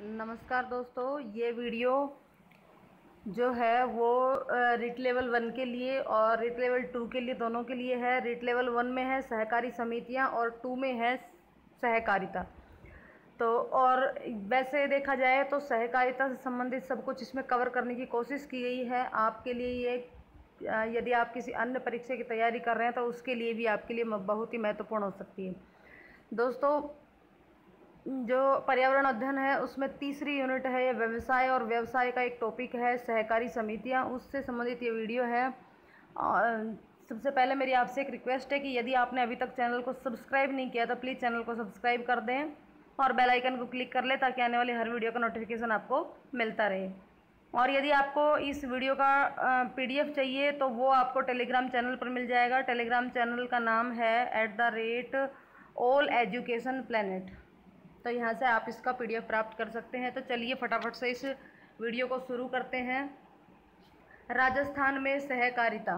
नमस्कार दोस्तों, ये वीडियो जो है वो रिट लेवल 1 के लिए और रिट लेवल 2 के लिए, दोनों के लिए है। रिट लेवल 1 में है सहकारी समितियां और 2 में है सहकारिता। तो और वैसे देखा जाए तो सहकारिता से संबंधित सब कुछ इसमें कवर करने की कोशिश की गई है आपके लिए। ये यदि आप किसी अन्य परीक्षा की तैयारी कर रहे हैं तो उसके लिए भी आपके लिए बहुत ही महत्वपूर्ण हो सकती है। दोस्तों, जो पर्यावरण अध्ययन है उसमें तीसरी यूनिट है ये व्यवसाय, और व्यवसाय का एक टॉपिक है सहकारी समितियां, उससे संबंधित ये वीडियो है। सबसे पहले मेरी आपसे एक रिक्वेस्ट है कि यदि आपने अभी तक चैनल को सब्सक्राइब नहीं किया तो प्लीज़ चैनल को सब्सक्राइब कर दें और बेल आइकन को क्लिक कर लें ताकि आने वाली हर वीडियो का नोटिफिकेशन आपको मिलता रहे। और यदि आपको इस वीडियो का PDF चाहिए तो वो आपको टेलीग्राम चैनल पर मिल जाएगा। टेलीग्राम चैनल का नाम है @AllEducationPlanet। तो यहाँ से आप इसका PDF प्राप्त कर सकते हैं। तो चलिए फटाफट से इस वीडियो को शुरू करते हैं। राजस्थान में सहकारिता।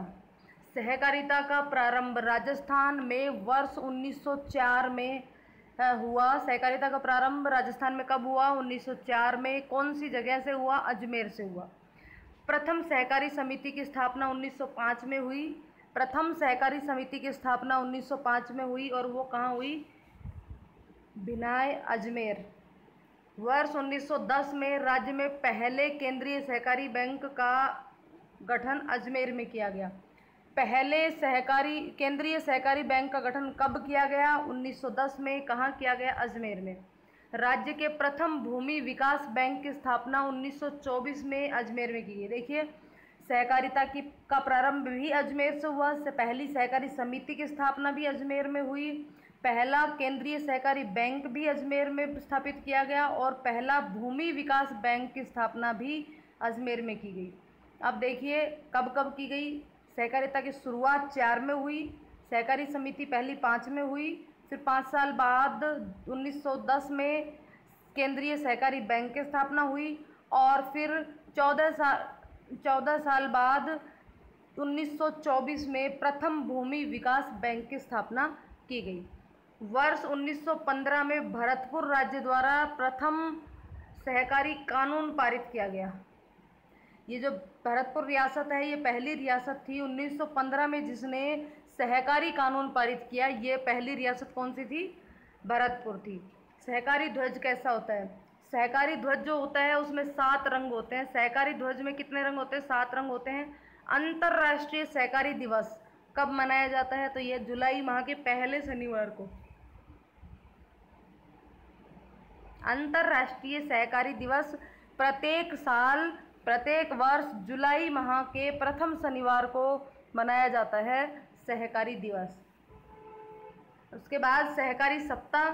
सहकारिता का प्रारंभ राजस्थान में वर्ष 1904 में हुआ। सहकारिता का प्रारंभ राजस्थान में कब हुआ? 1904 में। कौन सी जगह से हुआ? अजमेर से हुआ। प्रथम सहकारी समिति की स्थापना 1905 में हुई। प्रथम सहकारी समिति की स्थापना 1905 में हुई और वो कहाँ हुई? बिनाय, अजमेर। वर्ष 1910 में राज्य में पहले केंद्रीय सहकारी बैंक का गठन अजमेर में किया गया। पहले केंद्रीय सहकारी बैंक का गठन कब किया गया? 1910 में। कहाँ किया गया? अजमेर में। राज्य के प्रथम भूमि विकास बैंक की स्थापना 1924 में अजमेर में की गई। देखिए, सहकारिता का प्रारंभ भी अजमेर से हुआ। पहली सहकारी समिति की स्थापना भी अजमेर में हुई। पहला केंद्रीय सहकारी बैंक भी अजमेर में स्थापित किया गया और पहला भूमि विकास बैंक की स्थापना भी अजमेर में की गई। अब देखिए कब कब की गई। सहकारिता की शुरुआत 4 में हुई, सहकारी समिति पहली 5 में हुई, फिर 5 साल बाद 1910 में केंद्रीय सहकारी बैंक की स्थापना हुई और फिर 14 साल बाद 1924 में प्रथम भूमि विकास बैंक की स्थापना की गई। वर्ष 1915 में भरतपुर राज्य द्वारा प्रथम सहकारी कानून पारित किया गया। ये जो भरतपुर रियासत है ये पहली रियासत थी 1915 में जिसने सहकारी कानून पारित किया। ये पहली रियासत कौन सी थी? भरतपुर थी। सहकारी ध्वज कैसा होता है? सहकारी ध्वज जो होता है उसमें 7 रंग होते हैं। सहकारी ध्वज में कितने रंग होते हैं? 7 रंग होते हैं। अंतर्राष्ट्रीय सहकारी दिवस कब मनाया जाता है? तो ये जुलाई माह के पहले शनिवार को। अंतर्राष्ट्रीय सहकारी दिवस प्रत्येक वर्ष जुलाई माह के प्रथम शनिवार को मनाया जाता है, सहकारी दिवस। उसके बाद सहकारी सप्ताह,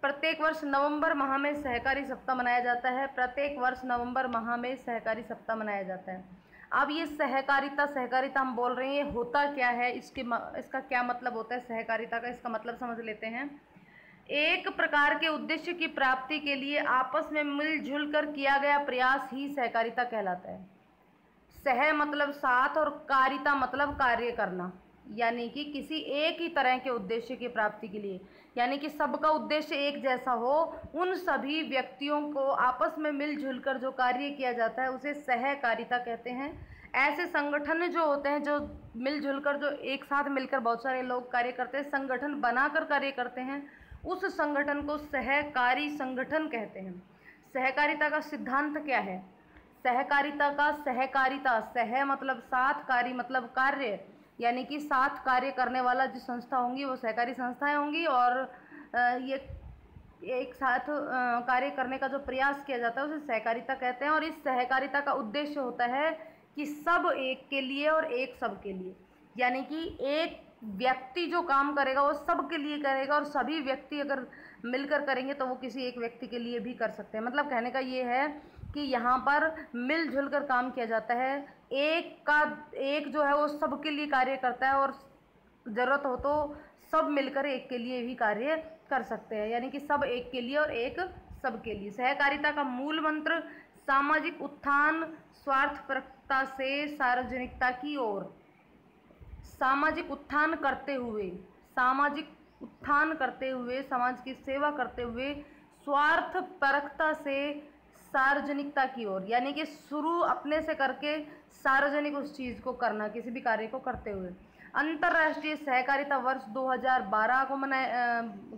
प्रत्येक वर्ष नवंबर माह में सहकारी सप्ताह मनाया जाता है। प्रत्येक वर्ष नवंबर माह में सहकारी सप्ताह मनाया जाता है। अब ये सहकारिता हम बोल रहे हैं, होता क्या है, इसका क्या मतलब होता है सहकारिता का, इसका मतलब समझ लेते हैं। एक प्रकार के उद्देश्य की प्राप्ति के लिए आपस में मिलजुल कर किया गया प्रयास ही सहकारिता कहलाता है। सह मतलब साथ और कारिता मतलब कार्य करना, यानी कि किसी एक ही तरह के उद्देश्य की प्राप्ति के लिए, यानी कि सबका उद्देश्य एक जैसा हो, उन सभी व्यक्तियों को आपस में मिलजुल कर जो कार्य किया जाता है उसे सहकारिता कहते हैं। ऐसे संगठन जो होते हैं जो मिलजुल कर, जो एक साथ मिलकर बहुत सारे लोग कार्य करते हैं, संगठन बनाकर कार्य करते हैं, उस संगठन को सहकारी संगठन कहते हैं। सहकारिता का सिद्धांत क्या है? सहकारिता सह मतलब साथ, कारी मतलब कार्य, यानी कि साथ कार्य करने वाला जो संस्था होंगी वो सहकारी संस्थाएं होंगी और ये एक साथ कार्य करने का जो प्रयास किया जाता है उसे सहकारिता कहते हैं। और इस सहकारिता का उद्देश्य होता है कि सब एक के लिए और एक सब के लिए, यानी कि एक व्यक्ति जो काम करेगा वो सब के लिए करेगा और सभी व्यक्ति अगर मिलकर करेंगे तो वो किसी एक व्यक्ति के लिए भी कर सकते हैं। मतलब कहने का ये है कि यहाँ पर मिलजुल कर काम किया जाता है। एक जो है वो सब के लिए कार्य करता है और ज़रूरत हो तो सब मिलकर एक के लिए भी कार्य कर सकते हैं, यानी कि सब एक के लिए और एक सब के लिए। सहकारिता का मूल मंत्र सामाजिक उत्थान स्वार्थपरकता से सार्वजनिकता की ओर। सामाजिक उत्थान करते हुए, समाज की सेवा करते हुए स्वार्थपरकता से सार्वजनिकता की ओर, यानी कि शुरू अपने से करके सार्वजनिक उस चीज़ को करना, किसी भी कार्य को करते हुए। अंतर्राष्ट्रीय सहकारिता वर्ष 2012 को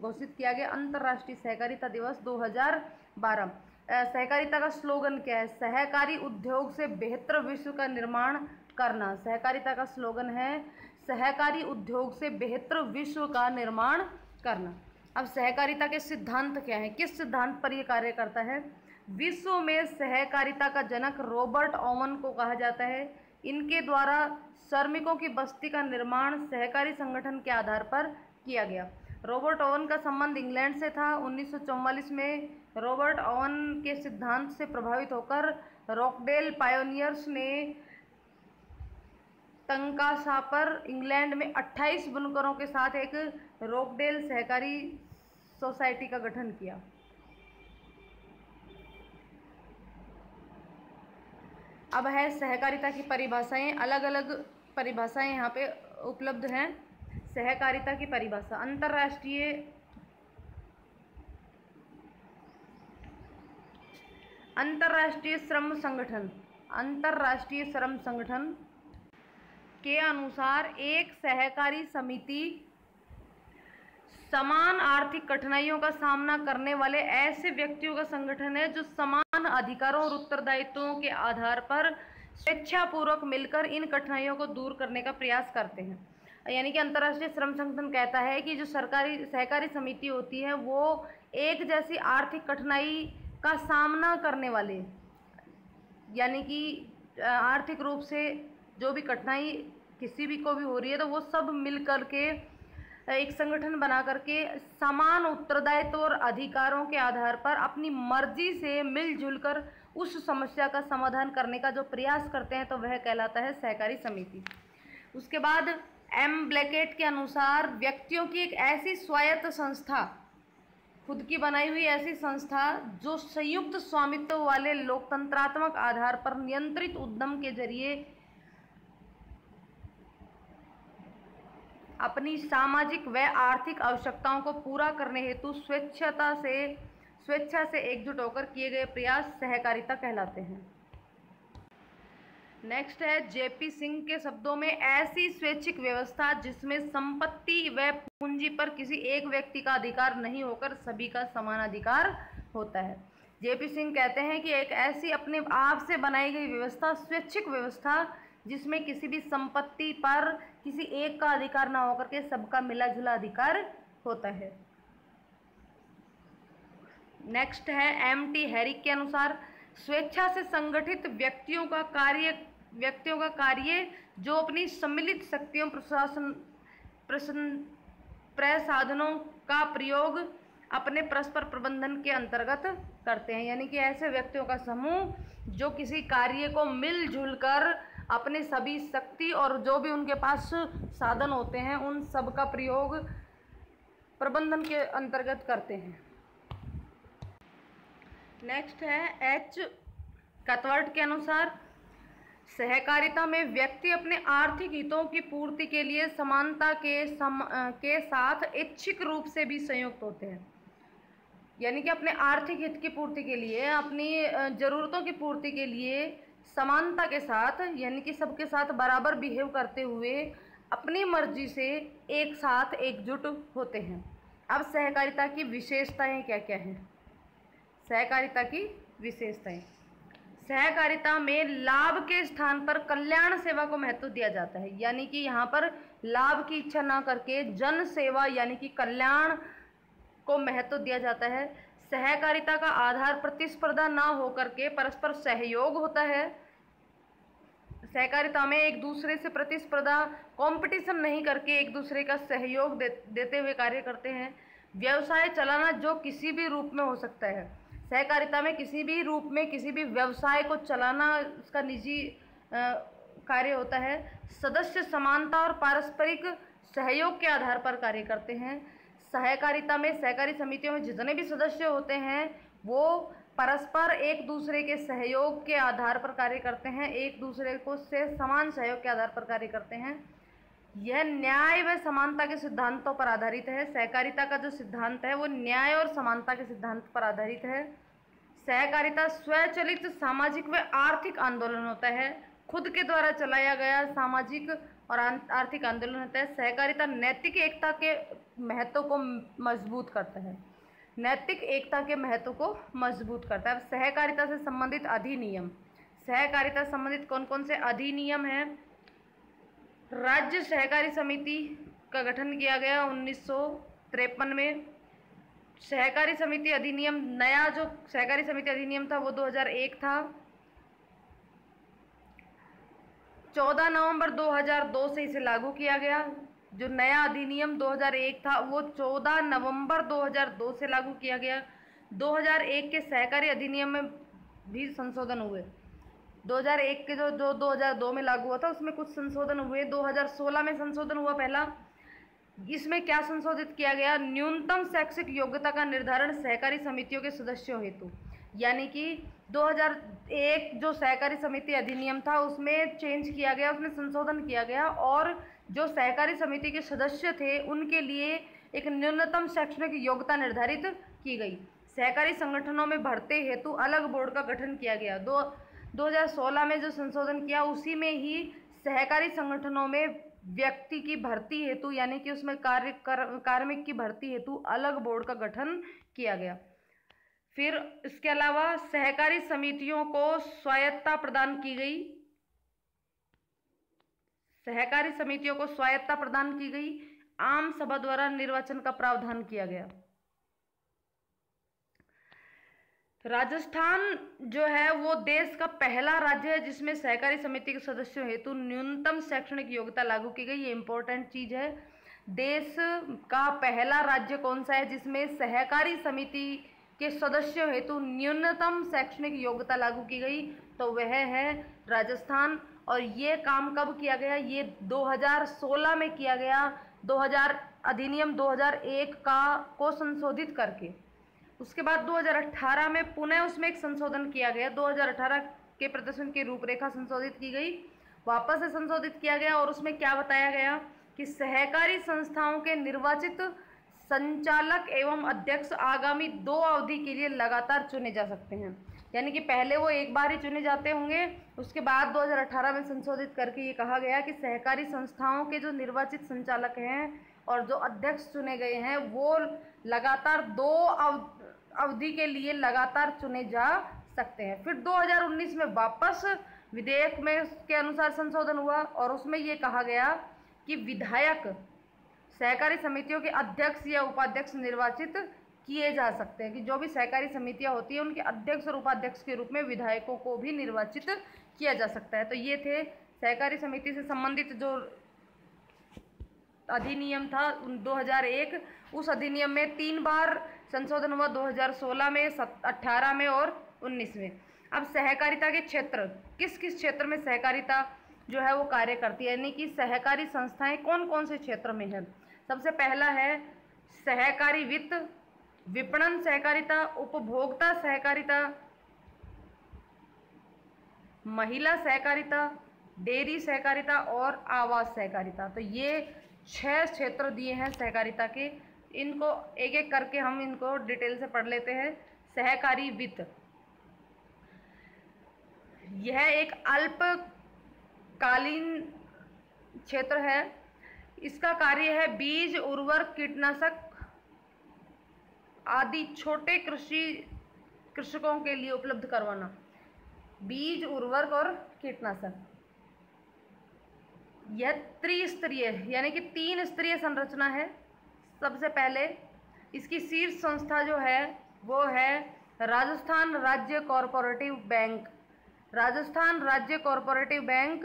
घोषित किया गया, अंतर्राष्ट्रीय सहकारिता दिवस 2012। सहकारिता का स्लोगन क्या है? सहकारी उद्योग से बेहतर विश्व का निर्माण करना। सहकारिता का स्लोगन है सहकारी उद्योग से बेहतर विश्व का निर्माण करना। अब सहकारिता के सिद्धांत क्या है? किस सिद्धांत पर यह कार्य करता है? विश्व में सहकारिता का जनक रॉबर्ट ओवन को कहा जाता है। इनके द्वारा श्रमिकों की बस्ती का निर्माण सहकारी संगठन के आधार पर किया गया। रॉबर्ट ओवन का संबंध इंग्लैंड से था। 1944 में रॉबर्ट ओवन के सिद्धांत से प्रभावित होकर रॉकडेल पायोनियर्स ने तंकासा इंग्लैंड में 28 बुनकरों के साथ एक रॉकडेल सहकारी सोसाइटी का गठन किया। अब है सहकारिता की परिभाषाएं। अलग अलग परिभाषाएं यहाँ पे उपलब्ध हैं। सहकारिता की परिभाषा, अंतर्राष्ट्रीय श्रम संगठन के अनुसार एक सहकारी समिति समान आर्थिक कठिनाइयों का सामना करने वाले ऐसे व्यक्तियों का संगठन है जो समान अधिकारों और उत्तरदायित्वों के आधार पर स्वेच्छापूर्वक मिलकर इन कठिनाइयों को दूर करने का प्रयास करते हैं। यानी कि अंतर्राष्ट्रीय श्रम संगठन कहता है कि जो सहकारी समिति होती है वो एक जैसी आर्थिक कठिनाई का सामना करने वाले, यानी कि आर्थिक रूप से जो भी कठिनाई किसी भी को भी हो रही है तो वो सब मिल कर के एक संगठन बना करके समान उत्तरदायित्व और अधिकारों के आधार पर अपनी मर्जी से मिलजुल कर उस समस्या का समाधान करने का जो प्रयास करते हैं तो वह कहलाता है सहकारी समिति। उसके बाद एम ब्लैकेट के अनुसार व्यक्तियों की एक ऐसी स्वायत्त संस्था, खुद की बनाई हुई ऐसी संस्था जो संयुक्त स्वामित्व वाले लोकतंत्रात्मक आधार पर नियंत्रित उद्यम के जरिए अपनी सामाजिक व आर्थिक आवश्यकताओं को पूरा करने हेतु स्वेच्छा से एकजुट होकर किए गए प्रयास सहकारिता कहलाते हैं। नेक्स्ट है जेपी सिंह के शब्दों में, ऐसी स्वैच्छिक व्यवस्था जिसमें संपत्ति व पूंजी पर किसी एक व्यक्ति का अधिकार नहीं होकर सभी का समान अधिकार होता है। जेपी सिंह कहते हैं कि एक ऐसी अपने आप से बनाई गई व्यवस्था, स्वैच्छिक व्यवस्था, जिसमें किसी भी संपत्ति पर किसी एक का अधिकार ना होकर के सबका मिला जुला अधिकार होता है। नेक्स्ट है एम.टी. हैरिक के अनुसार, स्वेच्छा से संगठित व्यक्तियों का कार्य जो अपनी सम्मिलित शक्तियों प्रसाधनों का प्रयोग अपने परस्पर प्रबंधन के अंतर्गत करते हैं। यानी कि ऐसे व्यक्तियों का समूह जो किसी कार्य को मिलजुल कर अपने सभी शक्ति और जो भी उनके पास साधन होते हैं उन सब का प्रयोग प्रबंधन के अंतर्गत करते हैं। नेक्स्ट है एच. कथवर्ट के अनुसार, सहकारिता में व्यक्ति अपने आर्थिक हितों की पूर्ति के लिए समानता के साथ इच्छिक रूप से भी संयुक्त होते हैं। यानी कि अपने आर्थिक हित की पूर्ति के लिए, अपनी ज़रूरतों की पूर्ति के लिए समानता के साथ, यानी कि सबके साथ बराबर बिहेव करते हुए अपनी मर्जी से एक साथ एकजुट होते हैं। अब सहकारिता की विशेषताएं क्या क्या हैं? सहकारिता की विशेषताएं, सहकारिता में लाभ के स्थान पर कल्याण सेवा को महत्व दिया जाता है। यानी कि यहाँ पर लाभ की इच्छा ना करके जन सेवा यानी कि कल्याण को महत्व दिया जाता है। सहकारिता का आधार प्रतिस्पर्धा ना होकर के परस्पर सहयोग होता है। सहकारिता में एक दूसरे से प्रतिस्पर्धा, कंपटीशन नहीं करके एक दूसरे का सहयोग देते हुए कार्य करते हैं। व्यवसाय चलाना जो किसी भी रूप में हो सकता है, सहकारिता में किसी भी रूप में किसी भी व्यवसाय को चलाना उसका निजी कार्य होता है। सदस्य समानता और पारस्परिक सहयोग के आधार पर कार्य करते हैं। सहकारिता में सहकारी समितियों में जितने भी सदस्य होते हैं वो परस्पर एक दूसरे के सहयोग के आधार पर कार्य करते हैं, एक दूसरे को से समान सहयोग के आधार पर कार्य करते हैं। यह न्याय व समानता के सिद्धांतों पर आधारित है। सहकारिता का जो सिद्धांत है वो न्याय और समानता के सिद्धांत पर आधारित है। सहकारिता स्वचालित सामाजिक व आर्थिक आंदोलन होता है, खुद के द्वारा चलाया गया सामाजिक और आर्थिक आंदोलन होता है। सहकारिता नैतिक एकता के महत्व को मजबूत करता है, नैतिक एकता के महत्व को मजबूत करता है। सहकारिता से संबंधित अधिनियम, सहकारिता से संबंधित कौन कौन से अधिनियम हैं? राज्य सहकारी समिति का गठन किया गया 1953 में। सहकारी समिति अधिनियम, नया जो सहकारी समिति अधिनियम था वो 2001 था। 14 नवंबर 2002 से इसे लागू किया गया। जो नया अधिनियम 2001 था वो 14 नवंबर 2002 से लागू किया गया। 2001 के सहकारी अधिनियम में भी संशोधन हुए। 2001 के जो 2002 में लागू हुआ था उसमें कुछ संशोधन हुए। 2016 में संशोधन हुआ पहला। इसमें क्या संशोधित किया गया? न्यूनतम शैक्षिक योग्यता का निर्धारण सहकारी समितियों के सदस्यों हेतु, यानी कि 2001 जो सहकारी समिति अधिनियम था उसमें चेंज किया गया, उसमें संशोधन किया गया और जो सहकारी समिति के सदस्य थे उनके लिए एक न्यूनतम शैक्षणिक योग्यता निर्धारित की गई। सहकारी संगठनों में भर्ती हेतु अलग बोर्ड का गठन किया गया। 2016 में जो संशोधन किया उसी में ही सहकारी संगठनों में व्यक्ति की भर्ती हेतु, यानी कि उसमें कार्मिक की भर्ती हेतु अलग बोर्ड का गठन किया गया। फिर इसके अलावा सहकारी समितियों को स्वायत्तता प्रदान की गई, सहकारी समितियों को स्वायत्तता प्रदान की गई। आम सभा द्वारा निर्वाचन का प्रावधान किया गया। राजस्थान जो है वो देश का पहला राज्य है जिसमें सहकारी समिति के सदस्यों हेतु न्यूनतम शैक्षणिक योग्यता लागू की गई। ये इंपॉर्टेंट चीज है। देश का पहला राज्य कौन सा है जिसमें सहकारी समिति के सदस्यों हेतु न्यूनतम शैक्षणिक योग्यता लागू की गई? तो वह है राजस्थान। और ये काम कब किया गया? ये 2016 में किया गया, 2000 अधिनियम 2001 को संशोधित करके। उसके बाद 2018 में पुनः उसमें एक संशोधन किया गया। 2018 के प्रदर्शन की रूपरेखा संशोधित की गई, वापस से संशोधित किया गया और उसमें क्या बताया गया कि सहकारी संस्थाओं के निर्वाचित संचालक एवं अध्यक्ष आगामी 2 अवधि के लिए लगातार चुने जा सकते हैं। यानी कि पहले वो एक बार ही चुने जाते होंगे, उसके बाद 2018 में संशोधित करके ये कहा गया कि सहकारी संस्थाओं के जो निर्वाचित संचालक हैं और जो अध्यक्ष चुने गए हैं वो लगातार 2 अवधि के लिए लगातार चुने जा सकते हैं। फिर 2019 में वापस विधेयक में के अनुसार संशोधन हुआ और उसमें ये कहा गया कि विधायक सहकारी समितियों के अध्यक्ष या उपाध्यक्ष निर्वाचित किए जा सकते हैं, कि जो भी सहकारी समितियां होती हैं उनके अध्यक्ष और उपाध्यक्ष के रूप में विधायकों को भी निर्वाचित किया जा सकता है। तो ये थे सहकारी समिति से संबंधित जो अधिनियम था 2001। उस अधिनियम में 3 बार संशोधन हुआ, 2016 में, 18 में और 19 में। अब सहकारिता के क्षेत्र, किस किस क्षेत्र में सहकारिता जो है वो कार्य करती है, यानी कि सहकारी संस्थाएं कौन कौन से क्षेत्र में है? सबसे पहला है सहकारी वित्त, विपणन सहकारिता, उपभोक्ता सहकारिता, महिला सहकारिता, डेयरी सहकारिता और आवास सहकारिता। तो ये 6 क्षेत्र दिए हैं सहकारिता के। इनको एक एक करके हम इनको डिटेल से पढ़ लेते हैं। सहकारी वित्त, यह एक अल्पकालीन क्षेत्र है। इसका कार्य है बीज, उर्वरक, कीटनाशक आदि छोटे कृषकों के लिए उपलब्ध करवाना। बीज, उर्वरक और कीटनाशक। यह त्रिस्तरीय यानी कि 3 स्तरीय संरचना है। सबसे पहले इसकी शीर्ष संस्था जो है वो है राजस्थान राज्य कोऑपरेटिव बैंक। राजस्थान राज्य कोऑपरेटिव बैंक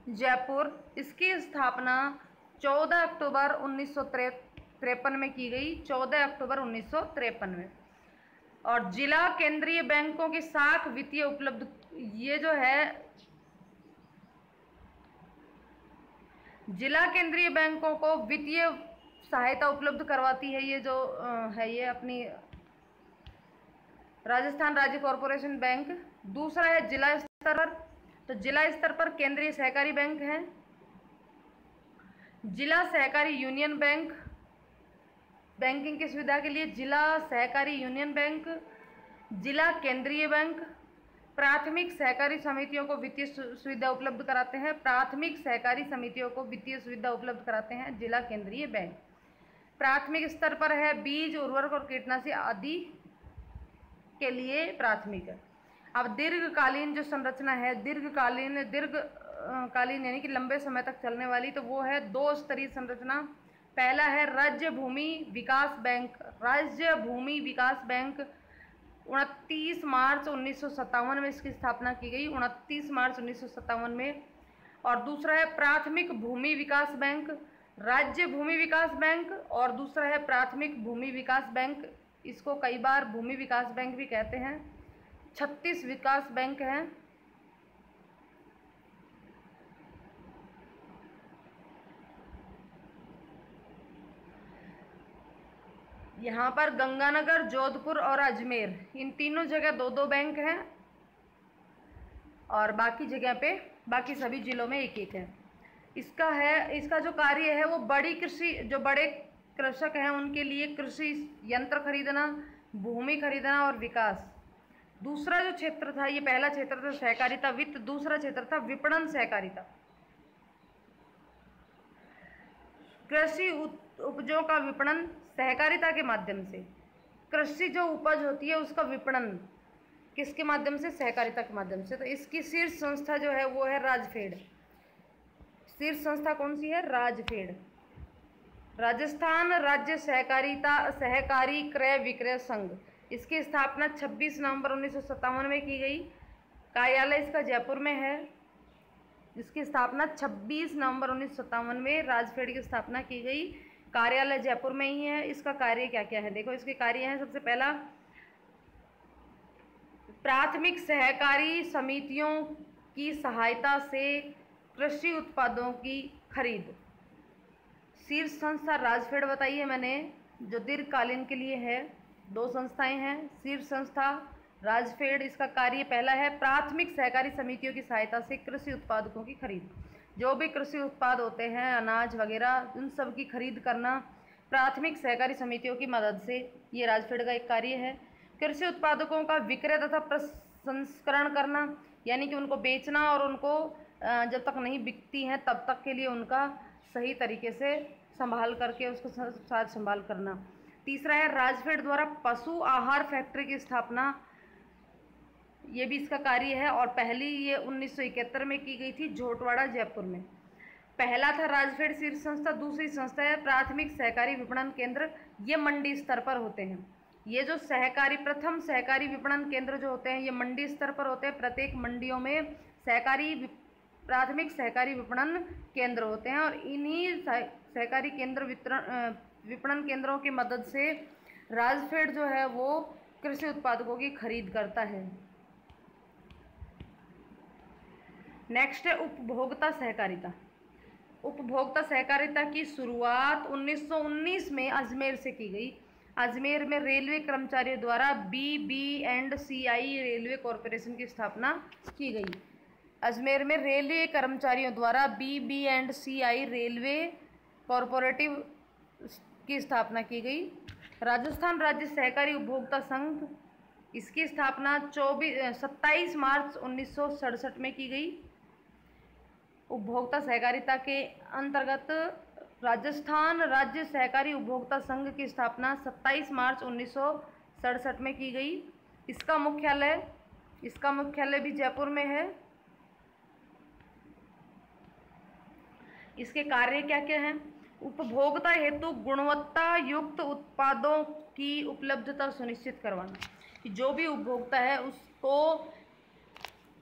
जयपुर। इसकी स्थापना 14 अक्टूबर 1953 में की गई, 14 अक्टूबर 1953 में। और जिला केंद्रीय बैंकों की शाख वित्तीय उपलब्ध, ये जो है जिला केंद्रीय बैंकों को वित्तीय सहायता उपलब्ध करवाती है। ये जो है ये अपनी राजस्थान राज्य कॉरपोरेशन बैंक। दूसरा है जिला स्तर पर, तो जिला स्तर पर केंद्रीय सहकारी बैंक है, जिला सहकारी यूनियन बैंक, बैंकिंग की सुविधा के लिए जिला सहकारी यूनियन बैंक। जिला केंद्रीय बैंक प्राथमिक सहकारी समितियों को वित्तीय सुविधा उपलब्ध कराते हैं। प्राथमिक सहकारी समितियों को वित्तीय सुविधा उपलब्ध कराते हैं जिला केंद्रीय बैंक। प्राथमिक स्तर पर है बीज, उर्वरक और कीटनाशी आदि के लिए प्राथमिक है। अब दीर्घकालीन जो संरचना है, दीर्घकालीन यानी कि लंबे समय तक चलने वाली, तो वो है 2 स्तरीय संरचना। पहला है राज्य भूमि विकास बैंक। राज्य भूमि विकास बैंक 29 मार्च 1957 में इसकी स्थापना की गई, 29 मार्च 1957 में। और दूसरा है प्राथमिक भूमि विकास बैंक। राज्य भूमि विकास बैंक और दूसरा है प्राथमिक भूमि विकास बैंक। इसको कई बार भूमि विकास बैंक भी कहते हैं। 36 विकास बैंक हैं। यहाँ पर गंगानगर, जोधपुर और अजमेर, इन तीनों जगह 2-2 बैंक हैं और बाकी जगह पे, बाकी सभी जिलों में 1-1 है। इसका जो कार्य है वो जो बड़े कृषक हैं उनके लिए कृषि यंत्र खरीदना, भूमि खरीदना और विकास। दूसरा जो क्षेत्र था, ये पहला क्षेत्र था सहकारिता वित्त, दूसरा क्षेत्र था विपणन सहकारिता। कृषि उपजों का विपणन सहकारिता के माध्यम से। कृषि जो उपज होती है उसका विपणन किसके माध्यम से? सहकारिता के माध्यम से। तो इसकी शीर्ष संस्था जो है वो है राजफेड। शीर्ष संस्था कौन सी है? राजफेड। राजस्थान राज्य सहकारी क्रय विक्रय संघ, इसकी स्थापना 26 नवंबर 1957 में की गई। कार्यालय इसका जयपुर में है। इसकी स्थापना 26 नवंबर 1957 में राजफेड की स्थापना की गई। कार्यालय जयपुर में ही है। इसका कार्य क्या क्या है? देखो, इसके कार्य हैं, सबसे पहला प्राथमिक सहकारी समितियों की सहायता से कृषि उत्पादों की खरीद। शीर्ष संस्था राजफेड बताई है मैंने, जो दीर्घकालीन के लिए है। 2 संस्थाएं हैं, शीर्ष संस्था राजफेड। इसका कार्य पहला है प्राथमिक सहकारी समितियों की सहायता से कृषि उत्पादकों की खरीद। जो भी कृषि उत्पाद होते हैं, अनाज वगैरह, उन सब की खरीद करना प्राथमिक सहकारी समितियों की मदद से, ये राजफेड का एक कार्य है। कृषि उत्पादकों का विक्रय तथा प्रसंस्करण करना, यानी कि उनको बेचना और उनको जब तक नहीं बिकती हैं तब तक के लिए उनका सही तरीके से संभाल करके उसको साथ संभाल करना। तीसरा है राजफेड द्वारा पशु आहार फैक्ट्री की स्थापना, ये भी इसका कार्य है। और पहली ये 1971 में की गई थी झोटवाड़ा जयपुर में। पहला था राजफेड शीर्ष संस्था। दूसरी संस्था है प्राथमिक सहकारी विपणन केंद्र, ये मंडी स्तर पर होते हैं। ये जो प्रथम सहकारी विपणन केंद्र जो होते हैं ये मंडी स्तर पर होते हैं। प्रत्येक मंडियों में प्राथमिक सहकारी विपणन केंद्र होते हैं और इन्हीं सहकारी केंद्र विपणन केंद्रों की मदद से राजफेड जो है वो कृषि उत्पादकों की खरीद करता है। नेक्स्ट है उपभोक्ता सहकारिता। उपभोक्ता सहकारिता की शुरुआत 1919 में अजमेर से की गई। अजमेर में रेलवे कर्मचारियों द्वारा BB&CI रेलवे कॉरपोरेशन की स्थापना की गई। अजमेर में रेलवे कर्मचारियों द्वारा BB&CI रेलवे कॉरपोरेटिव की स्थापना की गई। राजस्थान राज्य सहकारी उपभोक्ता संघ, इसकी स्थापना 27 मार्च 1967 में की गई। उपभोक्ता सहकारिता के अंतर्गत राजस्थान राज्य सहकारी उपभोक्ता संघ की स्थापना 27 मार्च 1967 में की गई। इसका मुख्यालय भी जयपुर में है। इसके कार्य क्या क्या हैं? उपभोक्ता हेतु गुणवत्ता युक्त उत्पादों की उपलब्धता सुनिश्चित करवाना, कि जो भी उपभोक्ता है उसको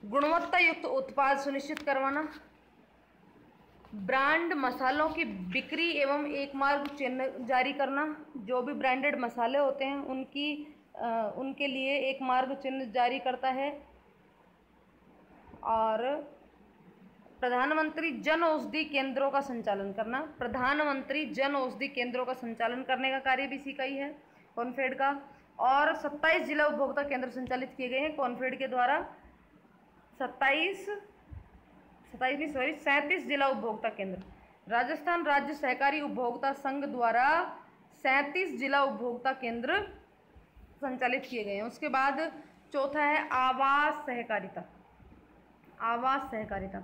गुणवत्ता युक्त उत्पाद सुनिश्चित करवाना। ब्रांड मसालों की बिक्री एवं एक मार्ग चिन्ह जारी करना, जो भी ब्रांडेड मसाले होते हैं उनके लिए एक मार्ग चिन्ह जारी करता है। और प्रधानमंत्री जन औषधि केंद्रों का संचालन करना। प्रधानमंत्री जन औषधि केंद्रों का संचालन करने का कार्य भी इसी का ही है, कॉनफेड का। और 27 जिला उपभोक्ता केंद्र संचालित किए गए हैं कॉनफेड के द्वारा। 37 जिला उपभोक्ता केंद्र। राजस्थान राज्य सहकारी उपभोक्ता संघ द्वारा 37 जिला उपभोक्ता केंद्र संचालित किए गए हैं। उसके बाद चौथा है आवास सहकारिता। आवास सहकारिता,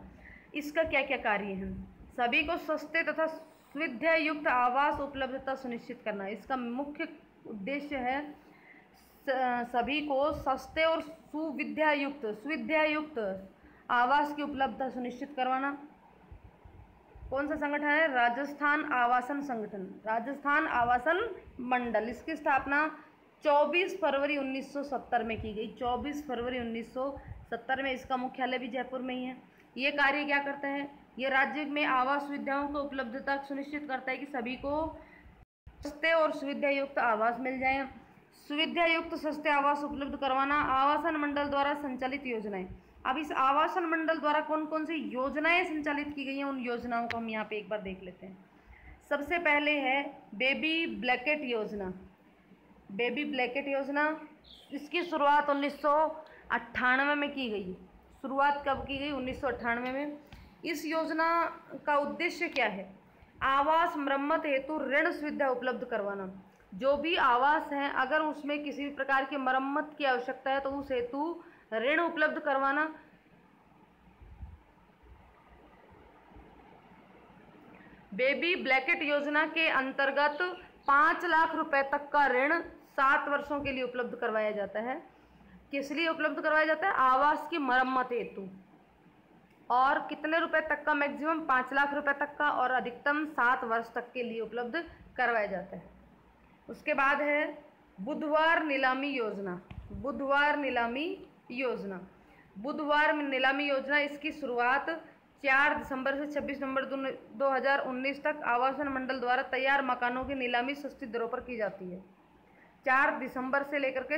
इसका क्या क्या कार्य है? सभी को सस्ते तथा सुविधा युक्त आवास उपलब्धता सुनिश्चित करना। इसका मुख्य उद्देश्य है सभी को सस्ते और सुविधा युक्त आवास की उपलब्धता सुनिश्चित करवाना। कौन सा संगठन है? राजस्थान आवासन संगठन, राजस्थान आवासन मंडल। इसकी स्थापना 24 फरवरी 1970 में की गई। 24 फरवरी 1970 में। इसका मुख्यालय भी जयपुर में ही है। ये कार्य क्या करता है? ये राज्य में आवास सुविधाओं को उपलब्धता सुनिश्चित करता है कि सभी को सस्ते और सुविधा युक्त आवास मिल जाए। सुविधा युक्त सस्ते आवास उपलब्ध करवाना आवासन मंडल द्वारा संचालित योजनाएं। अब इस आवासन मंडल द्वारा कौन कौन सी योजनाएं संचालित की गई हैं, उन योजनाओं को हम यहाँ पे एक बार देख लेते हैं। सबसे पहले है बेबी ब्लैकेट योजना। बेबी ब्लैकेट योजना, इसकी शुरुआत 1998 में की गई। शुरुआत कब की गई? 1998 में। इस योजना का उद्देश्य क्या है? आवास मरम्मत हेतु ऋण सुविधा उपलब्ध करवाना। जो भी आवास हैं, अगर उसमें किसी भी प्रकार की मरम्मत की आवश्यकता है तो उस हेतु ऋण उपलब्ध करवाना। बेबी ब्लैकेट योजना के अंतर्गत 5 लाख रुपए तक का ऋण 7 वर्षों के लिए उपलब्ध करवाया जाता है। किस लिए उपलब्ध करवाया जाता है? आवास की मरम्मत हेतु। और कितने रुपए तक का? मैक्सिमम 5 लाख रुपए तक का, और अधिकतम 7 वर्ष तक के लिए उपलब्ध करवाया जाता है। उसके बाद है बुधवार नीलामी योजना। बुधवार नीलामी योजना, बुधवार नीलामी योजना, इसकी शुरुआत 4 दिसंबर से 26 नवंबर 2019 तक आवासन मंडल द्वारा तैयार मकानों की नीलामी सस्ती दरों पर की जाती है। 4 दिसंबर से लेकर के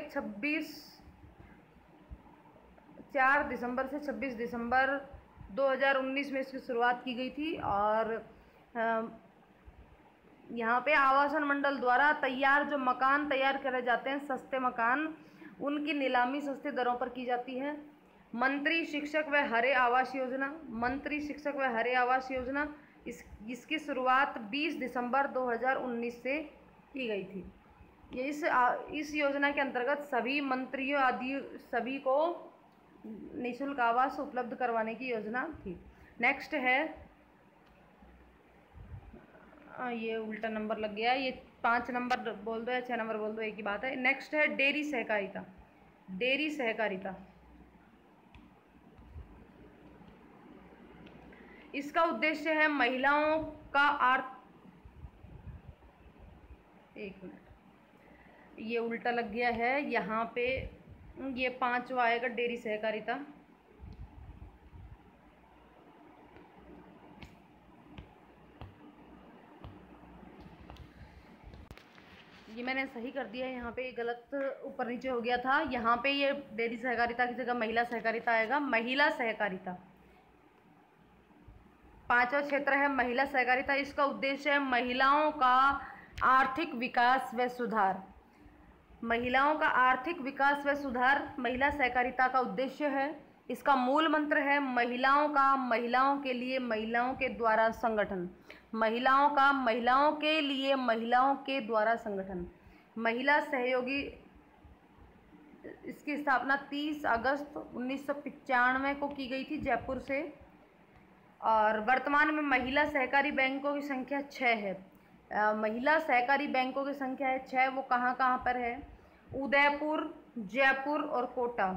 4 दिसंबर से 26 दिसंबर 2019 में इसकी शुरुआत की गई थी। और यहाँ पे आवासन मंडल द्वारा तैयार जो मकान तैयार करे जाते हैं, सस्ते मकान, उनकी नीलामी सस्ते दरों पर की जाती है। मंत्री शिक्षक व हरे आवास योजना। मंत्री शिक्षक व हरे आवास योजना, इसकी शुरुआत 20 दिसंबर 2019 से की गई थी। ये इस योजना के अंतर्गत सभी मंत्रियों आदि सभी को निःशुल्क आवास उपलब्ध करवाने की योजना थी। नेक्स्ट है, ये उल्टा नंबर लग गया, ये 5 नंबर बोल दो या 6 नंबर बोल दो, एक ही बात है। नेक्स्ट है डेयरी सहकारिता। डेयरी सहकारिता, इसका उद्देश्य है महिलाओं का एक मिनट, ये उल्टा लग गया है यहाँ पे, ये 5वां आएगा डेयरी सहकारिता। ये मैंने सही कर दिया है, यहाँ पे गलत ऊपर नीचे हो गया था। यहाँ पे ये डेयरी सहकारिता की जगह महिला सहकारिता आएगा। महिला सहकारिता 5वां क्षेत्र है महिला सहकारिता। इसका उद्देश्य है महिलाओं का आर्थिक विकास व सुधार। महिलाओं का आर्थिक विकास व सुधार महिला सहकारिता का उद्देश्य है। इसका मूल मंत्र है महिलाओं का महिलाओं के लिए महिलाओं के द्वारा संगठन। महिलाओं का महिलाओं के लिए महिलाओं के द्वारा संगठन। महिला सहयोगी, इसकी स्थापना 30 अगस्त 1995 को की गई थी जयपुर से। और वर्तमान में महिला सहकारी बैंकों की संख्या 6 है। महिला सहकारी बैंकों की संख्या है 6। वो कहाँ कहाँ पर है? उदयपुर, जयपुर और कोटा।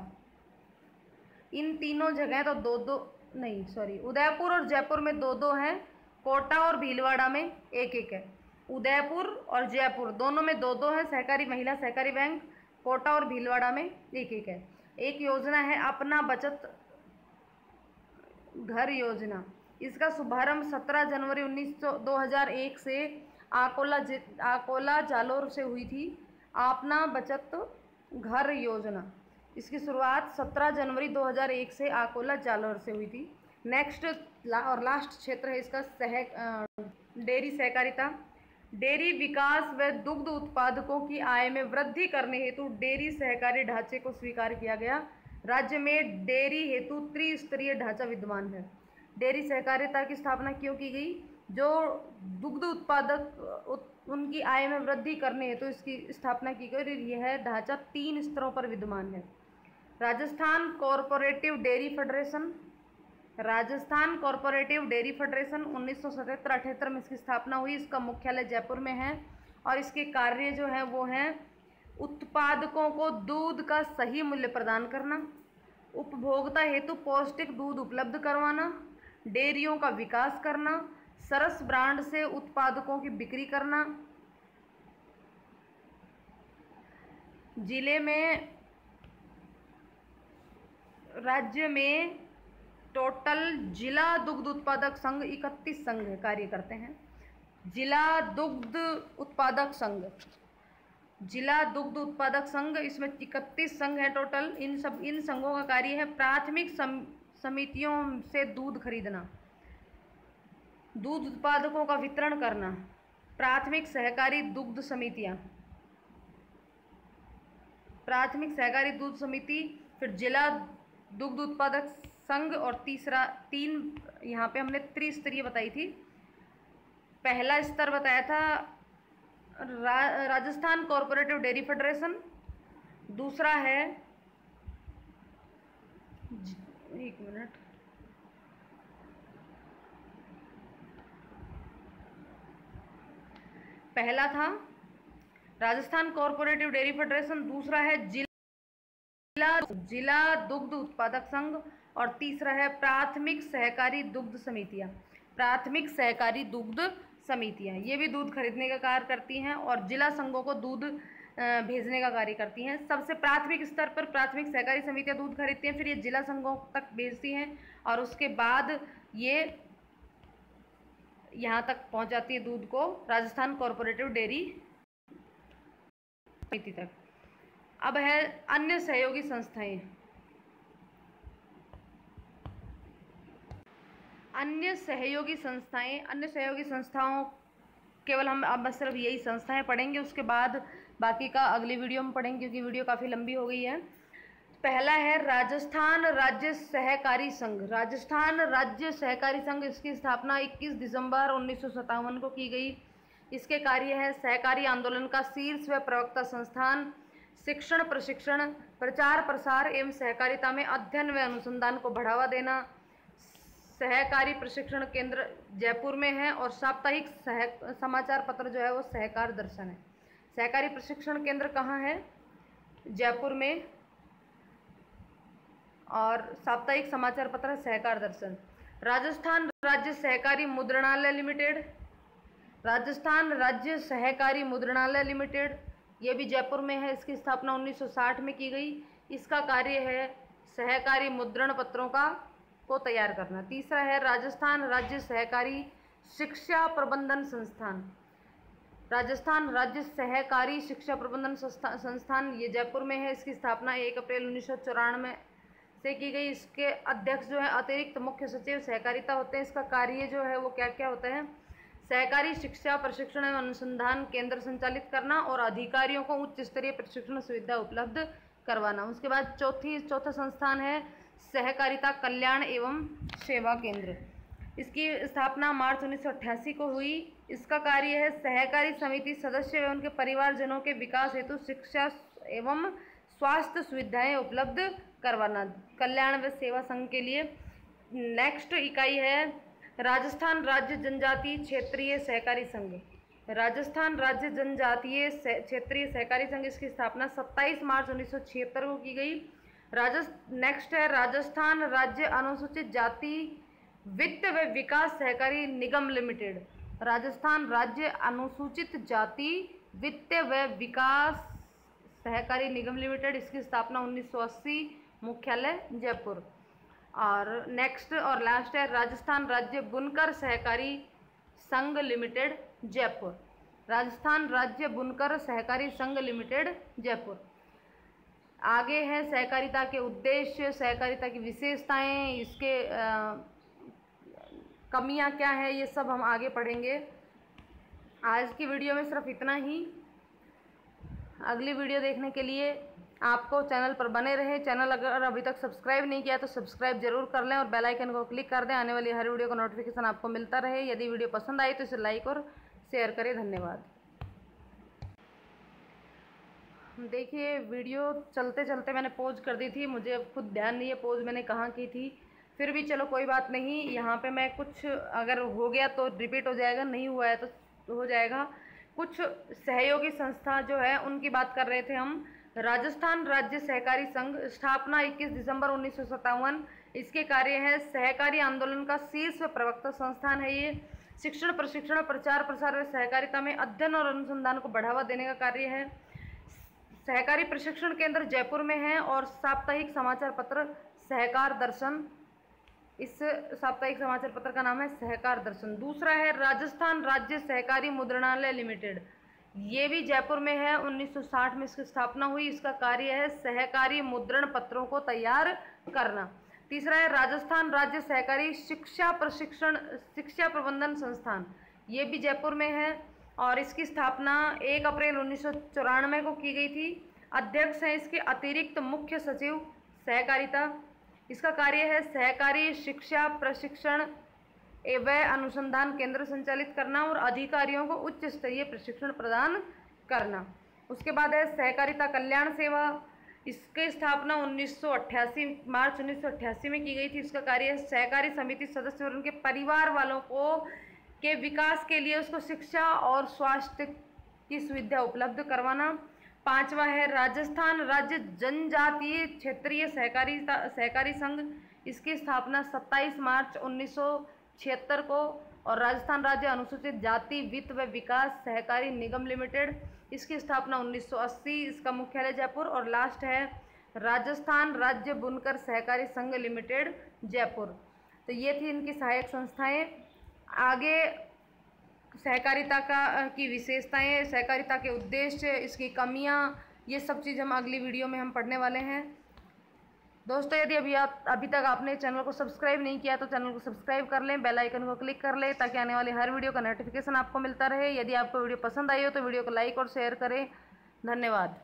इन तीनों जगह तो उदयपुर और जयपुर में 2-2 हैं। कोटा और भीलवाड़ा में 1-1 है। उदयपुर और जयपुर दोनों में 2-2 है सहकारी महिला सहकारी बैंक। कोटा और भीलवाड़ा में 1-1 है। एक योजना है अपना बचत घर योजना। इसका शुभारंभ 17 जनवरी 2001 से आकोला जालोर से हुई थी। अपना बचत घर योजना, इसकी शुरुआत 17 जनवरी 2001 से आकोला जालोर से हुई थी। नेक्स्ट और लास्ट क्षेत्र है इसका डेयरी सहकारिता। डेयरी विकास व दुग्ध उत्पादकों की आय में वृद्धि करने हेतु डेयरी सहकारी ढांचे को स्वीकार किया गया। राज्य में डेयरी हेतु त्रिस्तरीय ढांचा विद्यमान है। डेयरी सहकारिता की स्थापना क्यों की गई? जो दुग्ध उनकी आय में वृद्धि करने हेतु इसकी स्थापना की गई और यह ढांचा 3 स्तरों पर विद्यमान है। Rajasthan cooperative dairy federation, Rajasthan cooperative dairy federation 1977-78 में इसकी स्थापना हुई। इसका मुख्यालय जयपुर में है और इसके कार्य जो हैं वो हैं उत्पादकों को दूध का सही मूल्य प्रदान करना, उपभोक्ता हेतु पौष्टिक दूध उपलब्ध करवाना, डेयरियों का विकास करना, सरस ब्रांड से उत्पादकों की बिक्री करना, जिले में राज्य में टोटल जिला दुग्ध उत्पादक संघ 31 संघ कार्य करते हैं। जिला दुग्ध उत्पादक संघ, जिला दुग्ध उत्पादक संघ, इसमें 31 संघ हैं टोटल। इन संघों का कार्य है प्राथमिक समितियों से दूध खरीदना, दूध उत्पादकों का वितरण करना, प्राथमिक सहकारी दुग्ध समितियां, प्राथमिक सहकारी दूध समिति, फिर जिला दुग्ध उत्पादक संघ और तीसरा 3 यहाँ पे हमने त्रिस्तरीय बताई थी। पहला स्तर बताया था राजस्थान कोऑपरेटिव डेयरी फेडरेशन, दूसरा है एक मिनट, पहला था राजस्थान कोऑपरेटिव डेयरी फेडरेशन, दूसरा है जिला दुग्ध उत्पादक संघ और तीसरा है प्राथमिक सहकारी दुग्ध समितियां। प्राथमिक सहकारी दुग्ध समितियां ये भी दूध खरीदने का कार्य करती हैं और जिला संघों को दूध भेजने का कार्य करती हैं। सबसे प्राथमिक स्तर पर प्राथमिक सहकारी समितियां दूध खरीदती हैं, फिर ये जिला संघों तक भेजती हैं और उसके बाद ये यहाँ तक पहुँच जाती है दूध को राजस्थान कोऑपरेटिव डेयरी समिति तक। अब है अन्य सहयोगी संस्थाएं। अन्य सहयोगी संस्थाओं केवल हम अब सिर्फ यही संस्थाएं पढ़ेंगे, उसके बाद बाकी का अगली वीडियो में पढ़ेंगे क्योंकि वीडियो काफ़ी लंबी हो गई है। पहला है राजस्थान राज्य सहकारी संघ। राजस्थान राज्य सहकारी संघ, इसकी स्थापना 21 दिसंबर 1957 को की गई। इसके कार्य है सहकारी आंदोलन का शीर्ष व प्रवक्ता संस्थान, शिक्षण प्रशिक्षण, प्रचार प्रसार एवं सहकारिता में अध्ययन व अनुसंधान को बढ़ावा देना। सहकारी प्रशिक्षण केंद्र जयपुर में है और साप्ताहिक समाचार पत्र जो है वो सहकार दर्शन है। सहकारी प्रशिक्षण केंद्र कहाँ है? जयपुर में। और साप्ताहिक समाचार पत्र सहकार दर्शन। राजस्थान राज्य सहकारी मुद्रणालय लिमिटेड, राजस्थान राज्य सहकारी मुद्रणालय लिमिटेड, ये भी जयपुर में है। इसकी स्थापना 1960 में की गई। इसका कार्य है सहकारी मुद्रण पत्रों को तैयार करना। तीसरा है राजस्थान राज्य सहकारी शिक्षा प्रबंधन संस्थान। राजस्थान राज्य सहकारी शिक्षा प्रबंधन संस्थान ये जयपुर में है। इसकी स्थापना 1 अप्रैल 1994 से की गई। इसके अध्यक्ष जो है अतिरिक्त मुख्य सचिव सहकारिता होते हैं। इसका कार्य जो है वो क्या क्या होता है? सहकारी शिक्षा प्रशिक्षण एवं अनुसंधान केंद्र संचालित करना और अधिकारियों को उच्च स्तरीय प्रशिक्षण सुविधा उपलब्ध करवाना। उसके बाद चौथा संस्थान है सहकारिता कल्याण एवं सेवा केंद्र। इसकी स्थापना मार्च 1988 को हुई। इसका कार्य है सहकारी समिति सदस्य एवं उनके परिवारजनों के विकास हेतु शिक्षा एवं स्वास्थ्य सुविधाएं उपलब्ध करवाना, कल्याण व सेवा संघ के लिए। नेक्स्ट इकाई है राजस्थान राज्य जनजातीय क्षेत्रीय सहकारी संघ। राजस्थान राज्य जनजातीय क्षेत्रीय सहकारी संघ, इसकी स्थापना 27 मार्च 1976 को की गई। नेक्स्ट है राजस्थान राज्य अनुसूचित जाति वित्त व विकास सहकारी निगम लिमिटेड। राजस्थान राज्य अनुसूचित जाति वित्त व विकास सहकारी निगम लिमिटेड, इसकी स्थापना 1980, मुख्यालय जयपुर। और नेक्स्ट और लास्ट है राजस्थान राज्य बुनकर सहकारी संघ लिमिटेड जयपुर। राजस्थान राज्य बुनकर सहकारी संघ लिमिटेड जयपुर। आगे है सहकारिता के उद्देश्य, सहकारिता की विशेषताएं, इसके कमियां क्या है, ये सब हम आगे पढ़ेंगे। आज की वीडियो में सिर्फ इतना ही। अगली वीडियो देखने के लिए आपको चैनल पर बने रहे। चैनल अगर अभी तक सब्सक्राइब नहीं किया तो सब्सक्राइब जरूर कर लें और बेल आइकन को क्लिक कर दें। आने वाली हर वीडियो का नोटिफिकेशन आपको मिलता रहे। यदि वीडियो पसंद आई तो इसे लाइक और शेयर करें। धन्यवाद। देखिए वीडियो चलते चलते मैंने पॉज कर दी थी, मुझे अब खुद ध्यान नहीं है पॉज मैंने कहाँ की थी। फिर भी चलो कोई बात नहीं, यहाँ पे मैं कुछ अगर हो गया तो रिपीट हो जाएगा, नहीं हुआ है तो हो जाएगा। कुछ सहयोगी संस्था जो है उनकी बात कर रहे थे हम। राजस्थान राज्य सहकारी संघ, स्थापना 21 दिसंबर 1957। इसके कार्य है सहकारी आंदोलन का शीर्ष प्रवक्ता संस्थान है ये। शिक्षण, प्रशिक्षण, प्रचार प्रसार व सहकारिता में अध्ययन और अनुसंधान को बढ़ावा देने का कार्य है। सहकारी प्रशिक्षण केंद्र जयपुर में है। और साप्ताहिक समाचार पत्र सहकार दर्शन, इस साप्ताहिक समाचार पत्र का नाम है सहकार दर्शन। दूसरा है राजस्थान राज्य सहकारी मुद्रणालय लिमिटेड, ये भी जयपुर में है। 1960 में इसकी स्थापना हुई। इसका कार्य है सहकारी मुद्रण पत्रों को तैयार करना। तीसरा है राजस्थान राज्य सहकारी शिक्षा प्रबंधन संस्थान, ये भी जयपुर में है और इसकी स्थापना 1 अप्रैल 1994 को की गई थी। अध्यक्ष हैं इसके अतिरिक्त मुख्य सचिव सहकारिता। इसका कार्य है सहकारी शिक्षा प्रशिक्षण एवं अनुसंधान केंद्र संचालित करना और अधिकारियों को उच्च स्तरीय प्रशिक्षण प्रदान करना। उसके बाद है सहकारिता कल्याण सेवा, इसकी स्थापना 1988 मार्च 1988 में की गई थी। इसका कार्य है सहकारी समिति सदस्य और उनके परिवार वालों को के विकास के लिए उसको शिक्षा और स्वास्थ्य की सुविधा उपलब्ध करवाना। पांचवा है राजस्थान राज्य जनजातीय क्षेत्रीय सहकारी संघ, इसकी स्थापना 27 मार्च 1976 को। और राजस्थान राज्य अनुसूचित जाति वित्त व विकास सहकारी निगम लिमिटेड, इसकी स्थापना 1980, इसका मुख्यालय जयपुर। और लास्ट है राजस्थान राज्य बुनकर सहकारी संघ लिमिटेड जयपुर। तो ये थी इनकी सहायक संस्थाएं। आगे सहकारिता की विशेषताएं, सहकारिता के उद्देश्य, इसकी कमियां, ये सब चीज़ हम अगली वीडियो में हम पढ़ने वाले हैं। दोस्तों यदि अभी तक आपने चैनल को सब्सक्राइब नहीं किया तो चैनल को सब्सक्राइब कर लें, बेल आइकन को क्लिक कर लें ताकि आने वाली हर वीडियो का नोटिफिकेशन आपको मिलता रहे। यदि आपको वीडियो पसंद आई हो तो वीडियो को लाइक और शेयर करें। धन्यवाद।